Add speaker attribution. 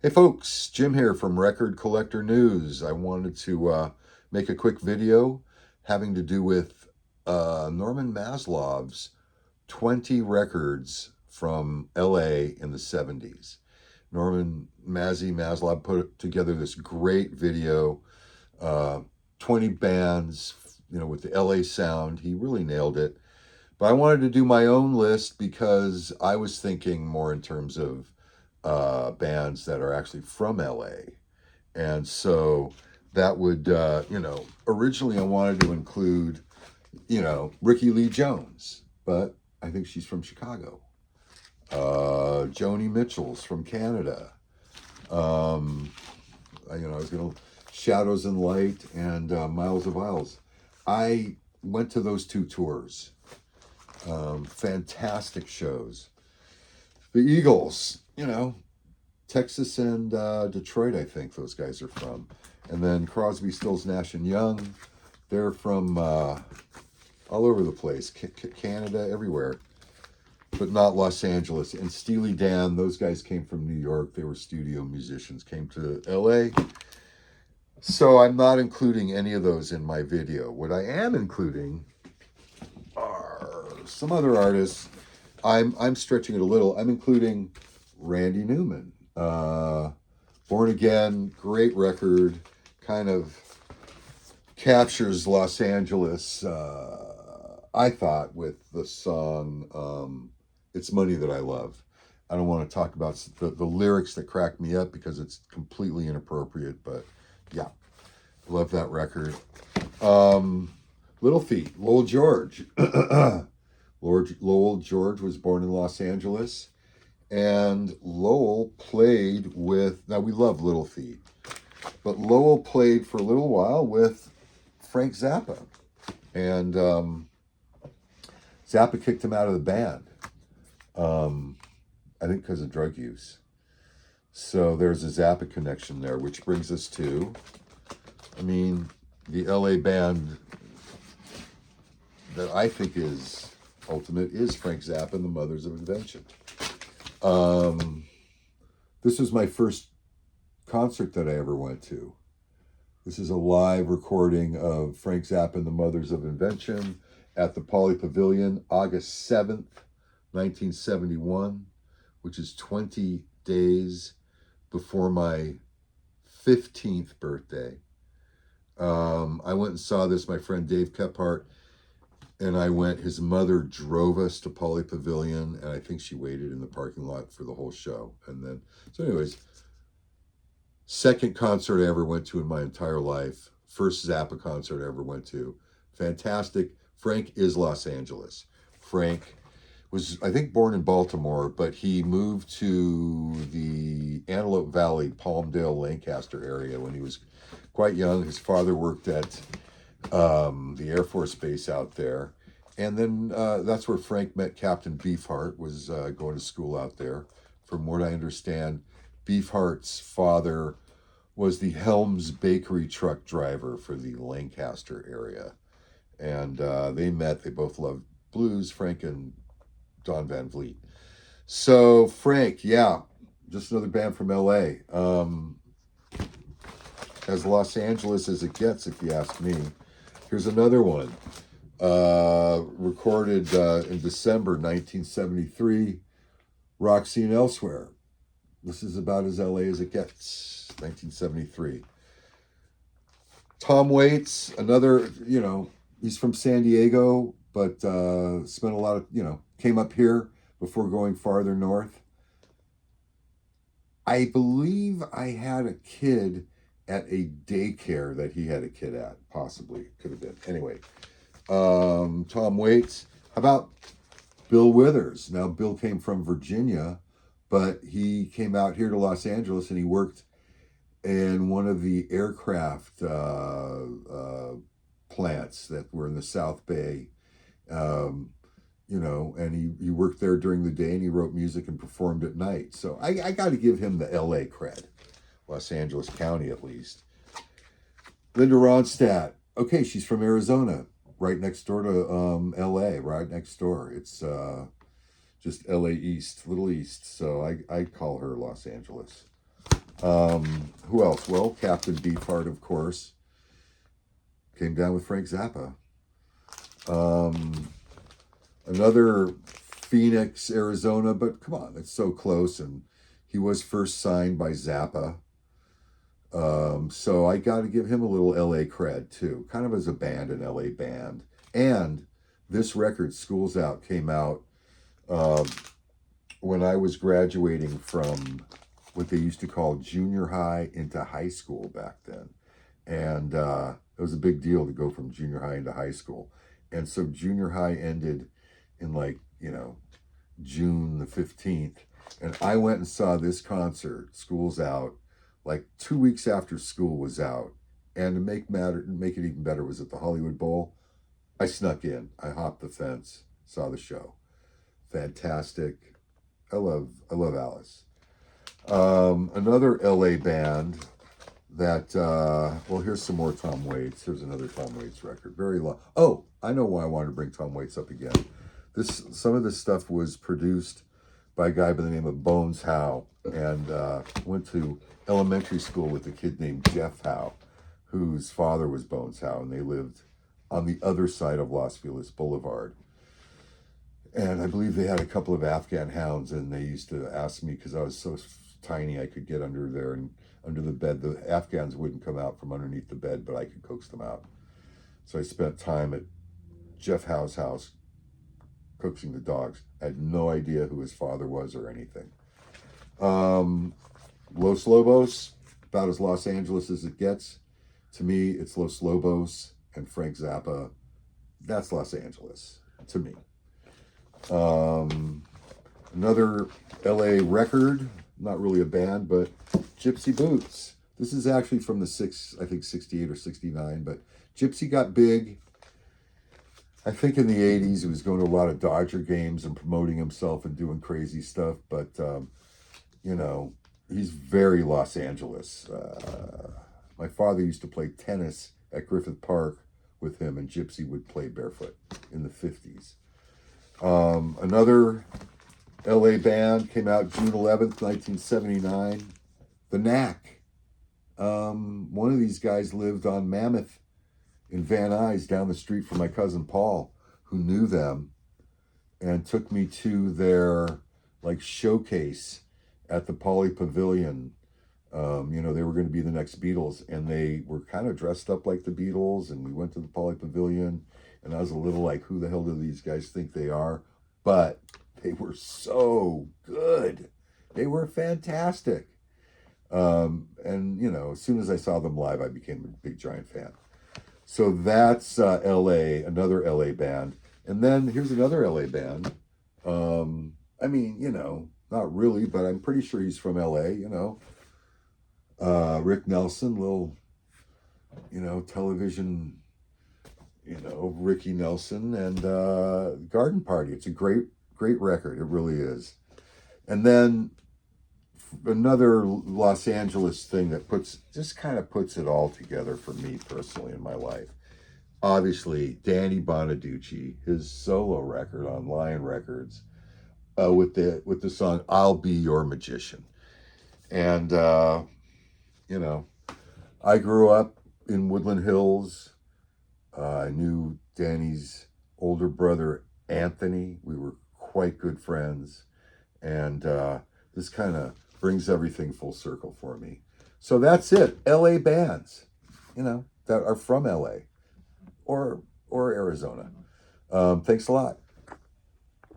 Speaker 1: Hey folks, Jim here from Record Collector News. I wanted to make a quick video having to do with Norman Mazlov's 20 records from LA in the 70s. Norman Mazzy Mazlov put together this great video, uh, 20 bands, with the LA sound. He really nailed it. But I wanted to do my own list because I was thinking more in terms of bands that are actually from LA. And so that would, originally I wanted to include, Ricky Lee Jones, but I think she's from Chicago. Joni Mitchell's from Canada. I was going to Shadows and Light and Miles of Isles. I went to those two tours. Fantastic shows. The Eagles, Texas and Detroit, I think those guys are from. And then Crosby, Stills, Nash and Young, they're from all over the place, Canada, everywhere, but not Los Angeles. And Steely Dan, those guys came from New York. They were studio musicians, came to LA. So I'm not including any of those in my video. What I am including are some other artists. I'm stretching it a little. I'm including Randy Newman. Born Again, great record, kind of captures Los Angeles, I thought, with the song It's Money That I Love. I don't want to talk about the lyrics that crack me up because it's completely inappropriate, but yeah, love that record. Little Feat, Lowell George. Lowell George was born in Los Angeles, and Lowell played with, now we love Little Feat, but Lowell played for a little while with Frank Zappa, and Zappa kicked him out of the band, I think because of drug use. So there's a Zappa connection there, which brings us to, the LA band that I think is ultimate is Frank Zappa and the Mothers of Invention. This was my first concert that I ever went to. This is a live recording of Frank Zappa and the Mothers of Invention at the Poly Pavilion, August 7th, 1971, which is 20 days before my 15th birthday. I went and saw this. My friend Dave Kephart and I went. His mother drove us to Poly Pavilion, and I think she waited in the parking lot for the whole show. And then, so anyways, second concert I ever went to in my entire life. First Zappa concert I ever went to. Fantastic. Frank is Los Angeles. Frank was, I think, born in Baltimore, but he moved to the Antelope Valley, Palmdale, Lancaster area when he was quite young. His father worked at the Air Force Base out there. And then that's where Frank met Captain Beefheart, was going to school out there. From what I understand, Beefheart's father was the Helms Bakery truck driver for the Lancaster area. And they met. They both loved blues, Frank and Don Van Vliet. So Frank, yeah, just another band from LA. As Los Angeles as it gets, if you ask me. Here's another one. Recorded in December 1973, Roxy and Elsewhere. This is about as LA as it gets, 1973. Tom Waits, another, he's from San Diego, but spent a lot of, came up here before going farther north. I believe I had a kid at a daycare that he had a kid at, possibly, could have been. Anyway, Tom Waits. How about Bill Withers? Now, Bill came from Virginia, but he came out here to Los Angeles and he worked in one of the aircraft plants that were in the South Bay, and he worked there during the day and he wrote music and performed at night. So I got to give him the LA cred, Los Angeles County at least. Linda Ronstadt. Okay, she's from Arizona, right next door to LA, right next door. It's just LA East, Little East. So I call her Los Angeles. Who else? Well, Captain Beefheart, of course, came down with Frank Zappa. Another Phoenix, Arizona, but come on, it's so close. And he was first signed by Zappa. So I got to give him a little LA cred too, kind of as a band, an LA band. And this record, School's Out, came out when I was graduating from what they used to call junior high into high school back then. And it was a big deal to go from junior high into high school. And so junior high ended in June the 15th. And I went and saw this concert, School's Out, like 2 weeks after school was out. And to make it even better, was at the Hollywood Bowl. I snuck in. I hopped the fence, saw the show. Fantastic. I love Alice. Another LA band that, well, here's some more Tom Waits. Here's another Tom Waits record. Very long. Oh, I know why I wanted to bring Tom Waits up again. Some of this stuff was produced by a guy by the name of Bones Howe, and went to elementary school with a kid named Jeff Howe, whose father was Bones Howe, and they lived on the other side of Los Feliz Boulevard. And I believe they had a couple of Afghan hounds, and they used to ask me, because I was so tiny I could get under there and under the bed. The Afghans wouldn't come out from underneath the bed, but I could coax them out. So I spent time at Jeff Howe's house coaxing the dogs. I had no idea who his father was or anything. Los Lobos, about as Los Angeles as it gets. To me, it's Los Lobos and Frank Zappa. That's Los Angeles to me. Another LA record, not really a band, but Gypsy Boots. This is actually from the 68 or 69, but Gypsy got big, I think in the 80s. He was going to a lot of Dodger games and promoting himself and doing crazy stuff, but, he's very Los Angeles. My father used to play tennis at Griffith Park with him, and Gypsy would play barefoot in the 50s. Another LA band came out June 11th, 1979. The Knack. One of these guys lived on Mammoth in Van Nuys down the street from my cousin Paul, who knew them and took me to their showcase at the Poly Pavilion. They were going to be the next Beatles, and they were kind of dressed up like the Beatles, and we went to the Poly Pavilion, and I was a little like, who the hell do these guys think they are? But they were so good. They were fantastic. As soon as I saw them live, I became a big, giant fan. So that's LA, another LA band. And then here's another LA band. Not really, but I'm pretty sure he's from LA, Rick Nelson, little, television, Ricky Nelson, and Garden Party. It's a great record. It really is. And then another Los Angeles thing that puts it all together for me personally in my life. Obviously, Danny Bonaducci, his solo record on Lion Records, with the song "I'll Be Your Magician," and I grew up in Woodland Hills. I knew Danny's older brother Anthony. We were quite good friends, and this kind of brings everything full circle for me. So that's it. LA bands, that are from LA or Arizona. Thanks a lot.